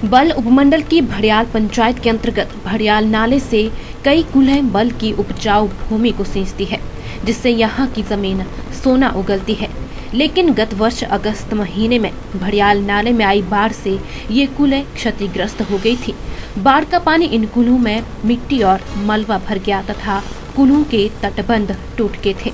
बल उपमंडल की भड़ियाल पंचायत के अंतर्गत भड़ियाल नाले से कई कूल्हें बल की उपजाऊ भूमि को सींचती है, जिससे यहाँ की जमीन सोना उगलती है। लेकिन गत वर्ष अगस्त महीने में भड़ियाल नाले में आई बाढ़ से ये कूल्हें क्षतिग्रस्त हो गई थी। बाढ़ का पानी इन कूल्हों में मिट्टी और मलबा भर गया तथा कूल्हों के तटबंध टूट गए थे,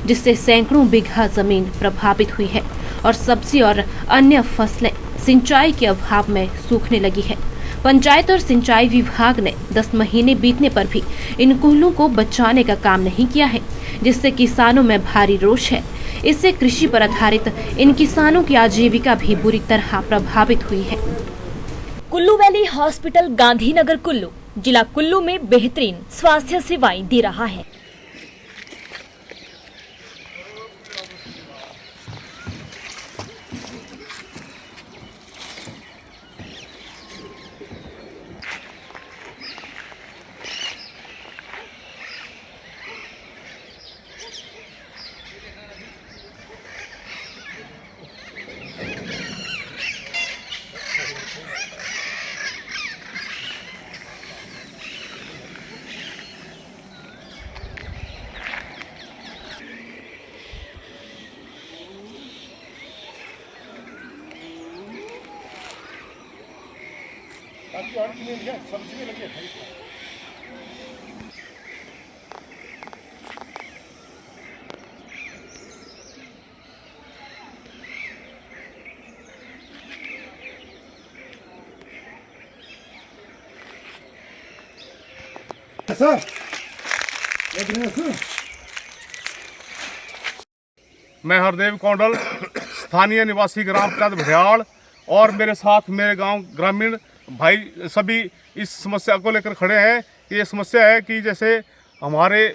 जिससे सैकड़ों बीघा जमीन प्रभावित हुई है और सब्जी और अन्य फसलें सिंचाई के अभाव में सूखने लगी है। पंचायत और सिंचाई विभाग ने 10 महीने बीतने पर भी इन कूल्हों को बचाने का काम नहीं किया है, जिससे किसानों में भारी रोष है। इससे कृषि पर आधारित इन किसानों की आजीविका भी बुरी तरह प्रभावित हुई है। कुल्लू वैली हॉस्पिटल गांधीनगर कुल्लू जिला कुल्लू में बेहतरीन स्वास्थ्य सेवाएं दे रहा है। सब्जी में लगे सर। मैं हरदेव कौंडल, स्थानीय निवासी ग्राम पंचायत भड़ियाल और मेरे साथ मेरे गांव ग्रामीण भाई सभी इस समस्या को लेकर खड़े हैं। ये समस्या है कि जैसे हमारे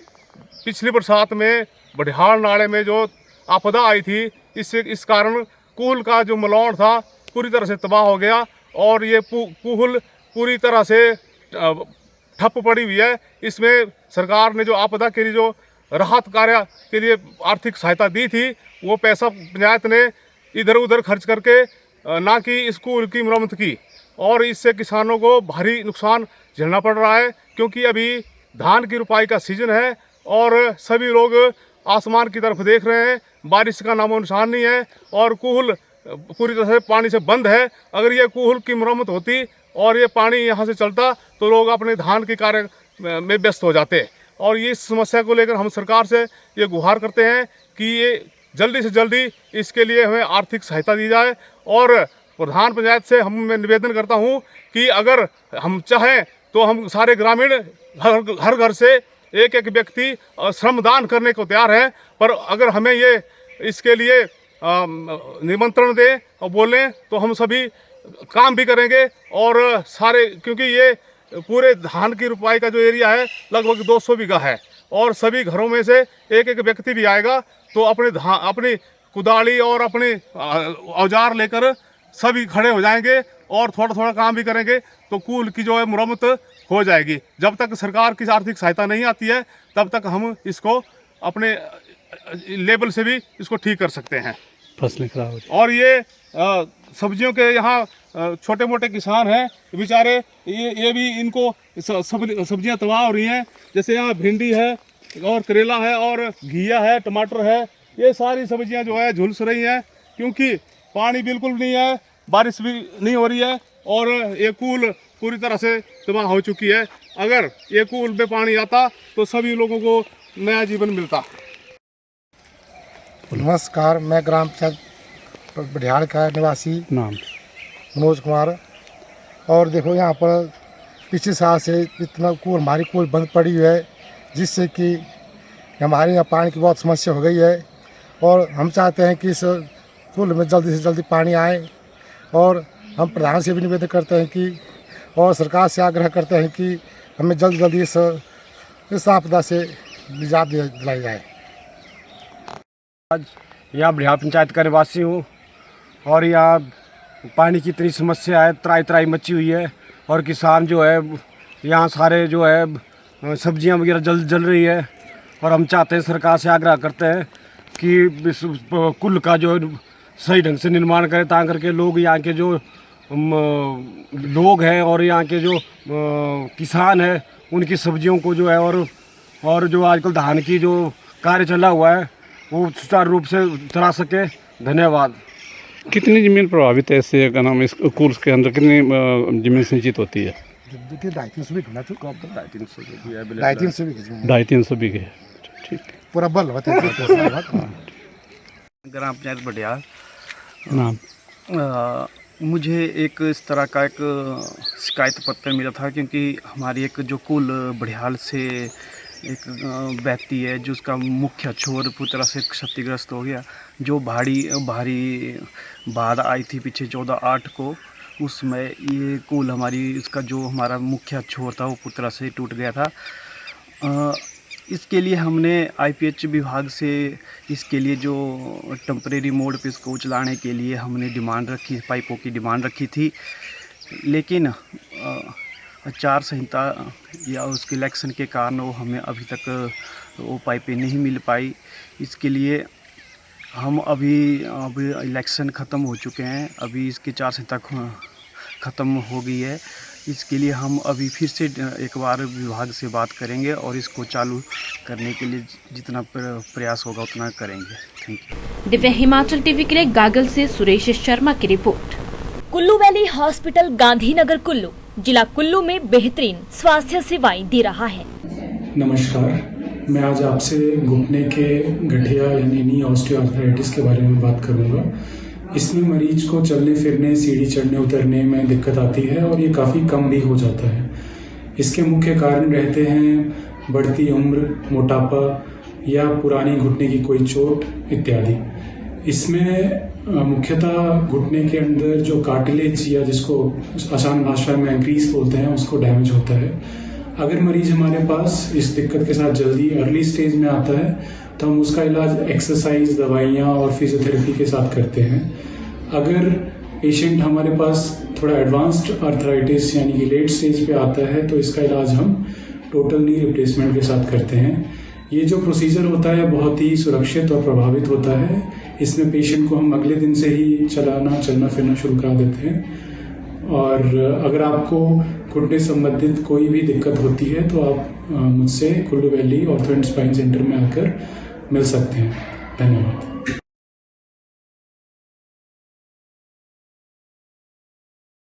पिछली बरसात में भड़ियाल नाले में जो आपदा आई थी, इससे इस कारण कूल का जो मलौड़ था पूरी तरह से तबाह हो गया और ये कूल पूरी तरह से ठप पड़ी हुई है। इसमें सरकार ने जो आपदा के लिए जो राहत कार्य के लिए आर्थिक सहायता दी थी, वो पैसा पंचायत ने इधर उधर खर्च करके ना कि स्कूल की मरम्मत की और इससे किसानों को भारी नुकसान झेलना पड़ रहा है। क्योंकि अभी धान की रुपाई का सीजन है और सभी लोग आसमान की तरफ देख रहे हैं, बारिश का नामो निशान नहीं है और कूल पूरी तरह से पानी से बंद है। अगर ये कूल की मरम्मत होती और ये पानी यहाँ से चलता तो लोग अपने धान के कार्य में व्यस्त हो जाते। और ये इस समस्या को लेकर हम सरकार से ये गुहार करते हैं कि ये जल्दी से जल्दी इसके लिए हमें आर्थिक सहायता दी जाए। और प्रधान पंचायत से मैं निवेदन करता हूं कि अगर हम चाहें तो हम सारे ग्रामीण हर घर से एक एक व्यक्ति श्रमदान करने को तैयार हैं, पर अगर हमें ये इसके लिए निमंत्रण दें और बोलें तो हम सभी काम भी करेंगे। और सारे, क्योंकि ये पूरे धान की रुपाई का जो एरिया है लगभग 200 बीघा है और सभी घरों में से एक एक व्यक्ति भी आएगा तो अपनी कुदाली और अपने औजार लेकर सभी खड़े हो जाएंगे और थोड़ा थोड़ा काम भी करेंगे तो कूल की जो है मरम्मत हो जाएगी। जब तक सरकार की आर्थिक सहायता नहीं आती है तब तक हम इसको अपने लेवल से भी इसको ठीक कर सकते हैं। फसलें खराब होती और ये सब्जियों के यहाँ छोटे मोटे किसान हैं बेचारे, ये भी इनको सब्जियां तबाह हो रही हैं। जैसे यहाँ भिंडी है और करेला है और घिया है, टमाटर है, ये सारी सब्जियां जो है झुलस रही हैं क्योंकि पानी बिल्कुल नहीं है, बारिश भी नहीं हो रही है और ये कूल पूरी तरह से तबाह हो चुकी है। अगर ये कूल में पानी आता तो सभी लोगों को नया जीवन मिलता। नमस्कार, मैं ग्राम पंचायत भड़ियाल का निवासी नाम मनोज कुमार। और देखो यहाँ पर पिछले साल से इतना हमारी कूल बंद पड़ी हुई है, जिससे कि हमारे यहाँ पानी की बहुत समस्या हो गई है और हम चाहते हैं कि इस कूल में जल्दी से जल्दी पानी आए। और हम प्रधान से भी निवेदन करते हैं कि और सरकार से आग्रह करते हैं कि हमें जल्दी जल्दी इस आपदा से निजात दिलाई जाए। आज यहाँ भड़ियाल पंचायत का निवासी हूँ और यहाँ पानी की इतनी समस्या है, त्राई त्राई मची हुई है और किसान जो है यहाँ सारे जो है सब्जियाँ वगैरह जल रही है। और हम चाहते हैं, सरकार से आग्रह करते हैं कि कुल का जो सही ढंग से निर्माण करें ताकि करके लोग यहाँ के जो लोग हैं और यहाँ के जो किसान हैं उनकी सब्जियों को जो है और जो आजकल धान की जो कार्य चला हुआ है वो सुचारू रूप से चला सके। धन्यवाद। कितनी ज़मीन प्रभावित है इससे? क्या नाम इस कोर्स के अंदर कितनी ज़मीन सिंचित होती है? 250-300 बीघा ना, 250-300 बीघे। ठीक है। पूरा बल होता है। ग्राम पंचायत भड़ियाल। नाम मुझे एक इस तरह का एक शिकायत पत्र मिला था, क्योंकि हमारी एक जो कुल भड़ियाल से एक व्यक्ति है जिसका मुख्य छोर पूरी तरह से क्षतिग्रस्त हो गया। जो भारी बाढ़ आई थी पीछे 14/8 को, उसमें ये कुल इसका जो हमारा मुख्य छोर था वो पूरी तरह से टूट गया था। इसके लिए हमने IPH विभाग से इसके लिए जो टेम्परेरी मोड पे इसको चलाने के लिए हमने डिमांड रखी, पाइपों की डिमांड रखी थी, लेकिन आचार संहिता या उसके इलेक्शन के कारण वो हमें अभी तक वो पाइपें नहीं मिल पाई। इसके लिए हम अभी इलेक्शन ख़त्म हो चुके हैं, अभी इसकी आचार संहिता ख़त्म हो गई है। इसके लिए हम अभी फिर से एक बार विभाग से बात करेंगे और इसको चालू करने के लिए जितना प्रयास होगा उतना करेंगे। Thank you. Divya Himachal TV के लिए गागल से सुरेश शर्मा की report. Kullu valley hospital Gandhinagar Kullu जिला कुल्लू में बेहतरीन स्वास्थ्य सेवाएं दे रहा है। नमस्कार, मैं आज आपसे घुटने के गठिया यानी नी ऑस्टियोआर्थराइटिस के बारे में बात करूंगा। इसमें मरीज को चलने फिरने, सीढ़ी चढ़ने उतरने में दिक्कत आती है और ये काफ़ी कम भी हो जाता है। इसके मुख्य कारण रहते हैं बढ़ती उम्र, मोटापा या पुरानी घुटने की कोई चोट इत्यादि। इसमें मुख्यतः घुटने के अंदर जो कार्टिलेज या जिसको आसान भाषा में ग्रीस बोलते हैं उसको डैमेज होता है। अगर मरीज हमारे पास इस दिक्कत के साथ जल्दी अर्ली स्टेज में आता है तो हम उसका इलाज एक्सरसाइज, दवाइयाँ और फिजियोथेरेपी के साथ करते हैं। अगर पेशेंट हमारे पास थोड़ा एडवांस्ड आर्थराइटिस यानी कि लेट स्टेज पे आता है तो इसका इलाज हम टोटल नी रिप्लेसमेंट के साथ करते हैं। ये जो प्रोसीजर होता है बहुत ही सुरक्षित और प्रभावित होता है। इसमें पेशेंट को हम अगले दिन से ही चलना फिरना शुरू करा देते हैं। और अगर आपको घुटने संबंधित कोई भी दिक्कत होती है तो आप मुझसे Kullu valley ortho and spine centre में आकर मिल सकते हैं। धन्यवाद।